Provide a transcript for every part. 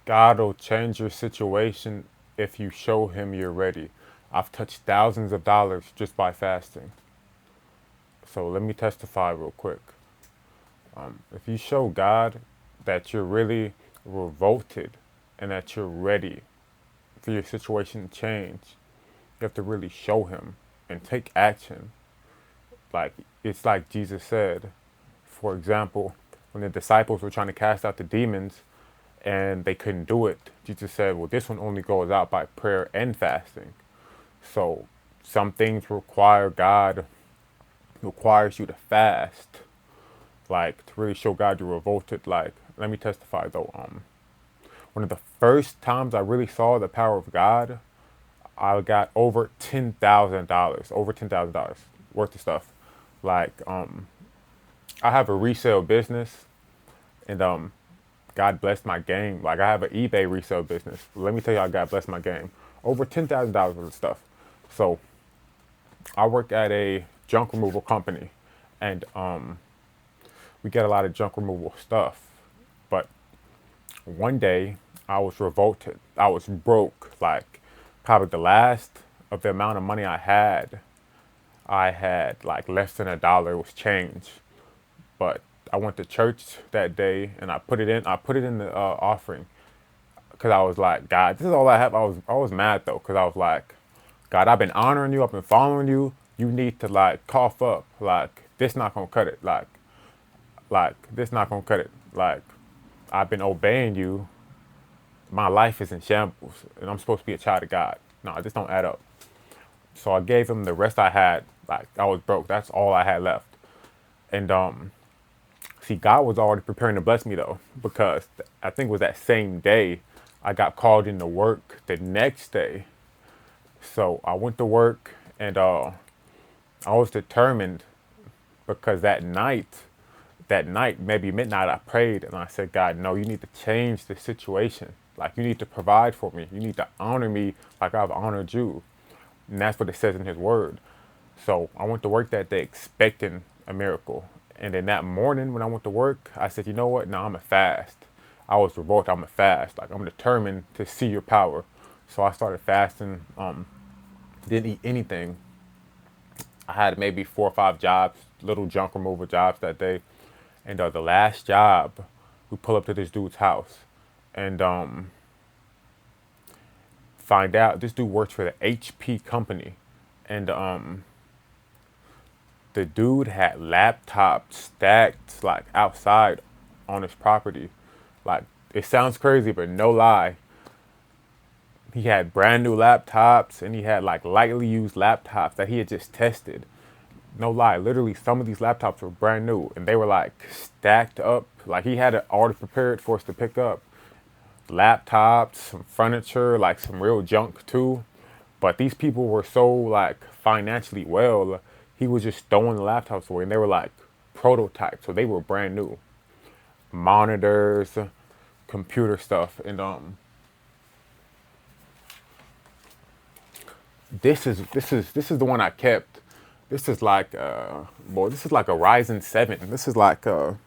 God will change your situation if you show him you're ready. I've touched thousands of dollars just by fasting. So let me testify real quick. If you show God that you're really revolted and that you're ready for your situation to change, you have to really show him and take action. Like it's like Jesus said, for example, when the disciples were trying to cast out the demons and they couldn't do it, Jesus said, well, this one only goes out by prayer and fasting. So some things requires you to fast, like to really show God you're revolted. Like, let me testify though. One of the first times I really saw the power of God, I got over $10,000 worth of stuff. Like, I have a resale business, and God blessed my game. Like, I have an eBay resale business. Let me tell you how God blessed my game. Over $10,000 worth of stuff. So, I work at a junk removal company, and we get a lot of junk removal stuff. But one day, I was revolted. I was broke. Like, probably the last of the amount of money I had like less than $1 was change. But I went to church that day and I put it in. I put it in the offering because I was like, God, this is all I have. I was mad though because I was like, God, I've been honoring you. I've been following you. You need to like cough up. Like this not gonna cut it. Like this not gonna cut it. Like I've been obeying you. My life is in shambles and I'm supposed to be a child of God. No, this don't add up. So I gave him the rest I had. Like I was broke. That's all I had left. And see, God was already preparing to bless me though, because I think it was that same day I got called into work the next day. So I went to work and I was determined because that night, maybe midnight, I prayed and I said, God, no, you need to change the situation. Like you need to provide for me. You need to honor me like I've honored you. And that's what it says in his word. So I went to work that day expecting a miracle. And then that morning when I went to work, I said, you know what? No, I'm a fast. I was revolted. I'm a fast. Like I'm determined to see your power. So I started fasting. Didn't eat anything. I had maybe 4 or 5 jobs, little junk removal jobs that day. And the last job, we pull up to this dude's house, and find out this dude works for the HP company, and the dude had laptops stacked like outside on his property. Like it sounds crazy, but no lie. He had brand new laptops and he had like lightly used laptops that he had just tested. No lie, literally some of these laptops were brand new and they were like stacked up. Like he had it already prepared for us to pick up. Laptops, some furniture, like some real junk too. But these people were so like financially well, he was just throwing the laptops away and they were like prototypes, so they were brand new. Monitors, computer stuff, and this is the one I kept. This is like boy, this is like a Ryzen 7. This is like I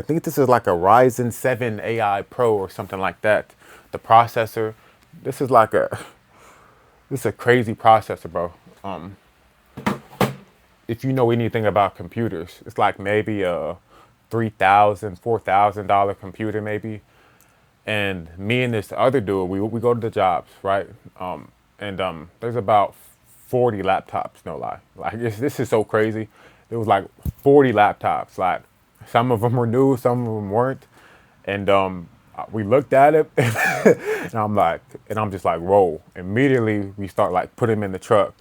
think this is like a Ryzen 7 AI Pro or something like that. The processor, this is like a this is a crazy processor, bro. Um, if you know anything about computers, it's like maybe a $3,000, $4,000 computer maybe. And me and this other dude, we go to the jobs, right? And there's about 40 laptops, no lie. Like this is so crazy. There was like 40 laptops. Like some of them were new, some of them weren't. And we looked at it, and I'm just like, whoa. Immediately we start like putting them in the truck,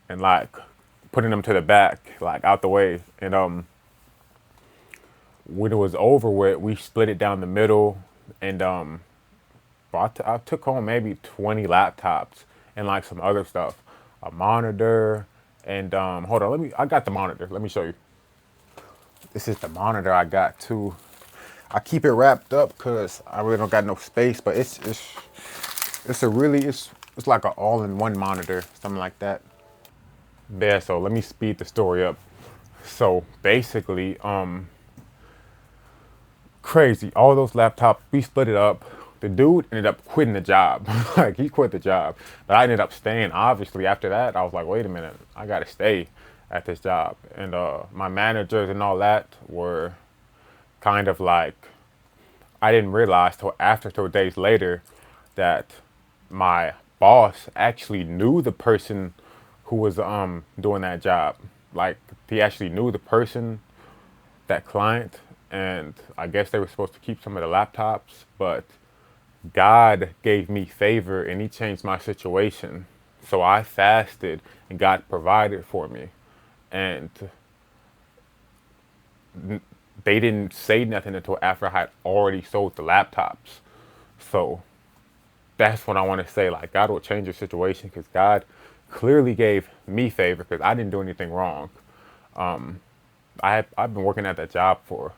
and like putting them to the back, like out the way. And when it was over with, we split it down the middle, and I took home maybe 20 laptops and like some other stuff, a monitor, and hold on, I got the monitor. Let me show you. This is the monitor I got too. I keep it wrapped up because I really don't got no space, but it's like an all-in-one monitor, something like that. Yeah, so let me speed the story up. So basically, crazy. All those laptops, we split it up. The dude ended up quitting the job. Like, he quit the job. But I ended up staying. Obviously, after that, I was like, wait a minute, I gotta stay at this job. And my managers and all that were kind of like, I didn't realize till after 2 days later that my boss actually knew the person who was doing that job. Like, he actually knew the person, that client, and I guess they were supposed to keep some of the laptops, but God gave me favor and he changed my situation. So I fasted and God provided for me. And they didn't say nothing until after I had already sold the laptops. So that's what I want to say. Like, God will change your situation because God clearly gave me favor because I didn't do anything wrong. I've been working at that job for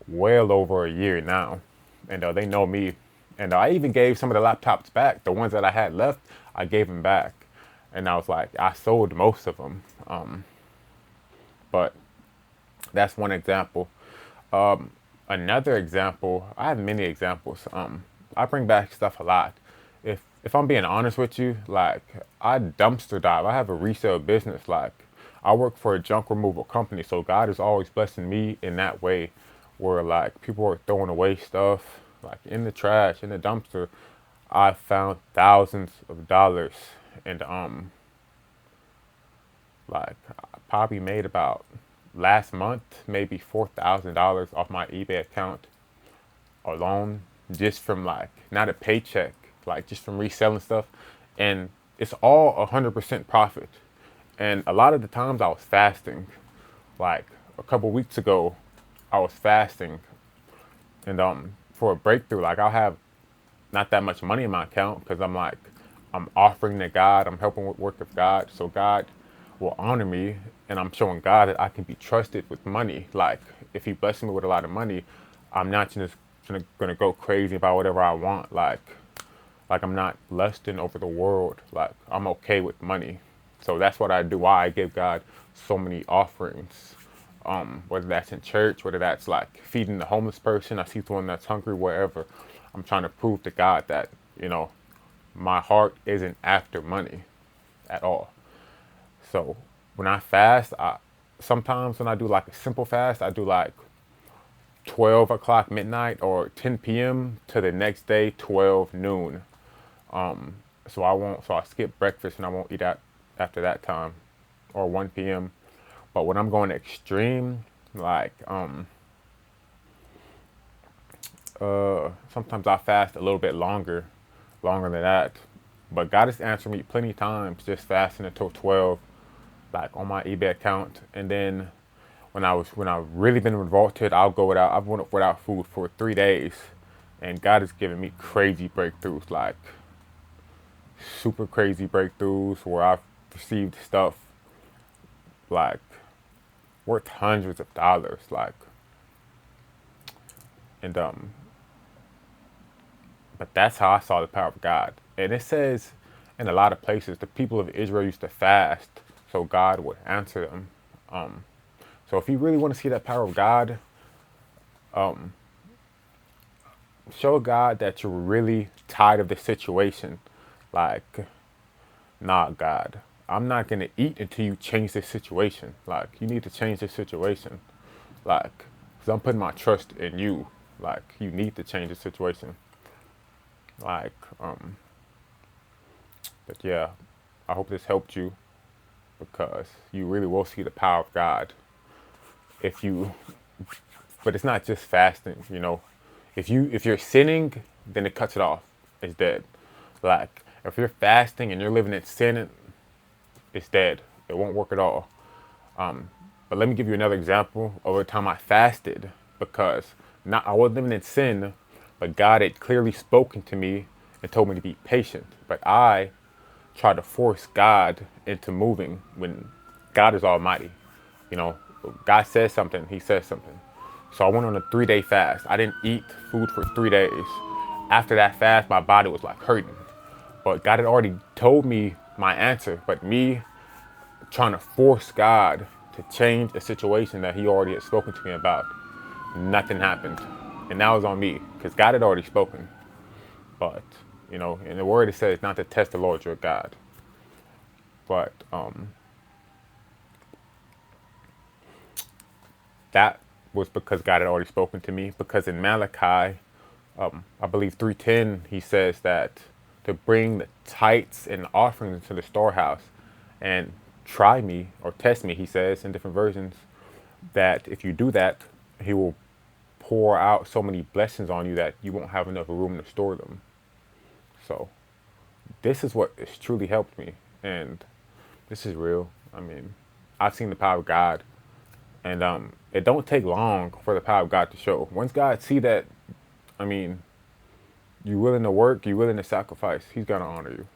well over a year now, and they know me. And I even gave some of the laptops back. The ones that I had left, I gave them back, and I was like, I sold most of them. But that's one example. Another example, I have many examples. I bring back stuff a lot. If I'm being honest with you, like, I dumpster dive. I have a resale business. Like, I work for a junk removal company, so God is always blessing me in that way, where like people are throwing away stuff like in the trash, in the dumpster. I found thousands of dollars, and like, I probably made about last month maybe $4,000 off my eBay account alone, just from like not a paycheck, like just from reselling stuff, and it's all 100% profit. And a lot of the times I was fasting. Like a couple weeks ago, I was fasting, and for a breakthrough, like, I'll have not that much money in my account because I'm like, I'm offering to God, I'm helping with work of God, so God will honor me, and I'm showing God that I can be trusted with money. Like, if He blesses me with a lot of money, I'm not just gonna go crazy about whatever I want. Like I'm not lusting over the world. Like, I'm okay with money. So that's what I do. Why I give God so many offerings. Whether that's in church, whether that's like feeding the homeless person, I see someone that's hungry, wherever. I'm trying to prove to God that, my heart isn't after money at all. So when I fast, sometimes when I do like a simple fast, I do like 12 o'clock midnight or 10 p.m. to the next day, 12 noon. So I skip breakfast and I won't eat after that time, or 1 p.m. But when I'm going extreme, like, sometimes I fast a little bit longer than that. But God has answered me plenty of times just fasting until 12, like on my eBay account. And then when I've really been revolted, I've went without food for 3 days, and God has given me crazy breakthroughs, like super crazy breakthroughs where I've received stuff like worth hundreds of dollars, like, and but that's how I saw the power of God. And it says in a lot of places the people of Israel used to fast so God would answer them. So if you really want to see that power of God, show God that you're really tired of the situation. Like, nah, God, I'm not gonna eat until you change this situation. Like, you need to change this situation. Like, because I'm putting my trust in you. Like, you need to change the situation. Like, but yeah, I hope this helped you, because you really will see the power of God if you. But it's not just fasting. If you're sinning, then it cuts it off. It's dead. Like, if you're fasting and you're living in sin, it's dead. It won't work at all. But let me give you another example of a time I fasted, because I wasn't living in sin, but God had clearly spoken to me and told me to be patient. But I tried to force God into moving when God is almighty. God says something, He says something. So I went on a 3-day fast. I didn't eat food for 3 days. After that fast, my body was like hurting. But God had already told me my answer. But me trying to force God to change a situation that He already had spoken to me about, nothing happened. And that was on me because God had already spoken. But, in the word it says not to test the Lord your God. But that was because God had already spoken to me. Because in Malachi, I believe 3:10, he says that to bring the tithes and offerings into the storehouse and try me or test me, he says in different versions, that if you do that, he will pour out so many blessings on you that you won't have enough room to store them. So this is what has truly helped me. And this is real. I mean, I've seen the power of God. And it don't take long for the power of God to show. Once God see that, I mean, you willing to work, you willing to sacrifice, he's gonna honor you.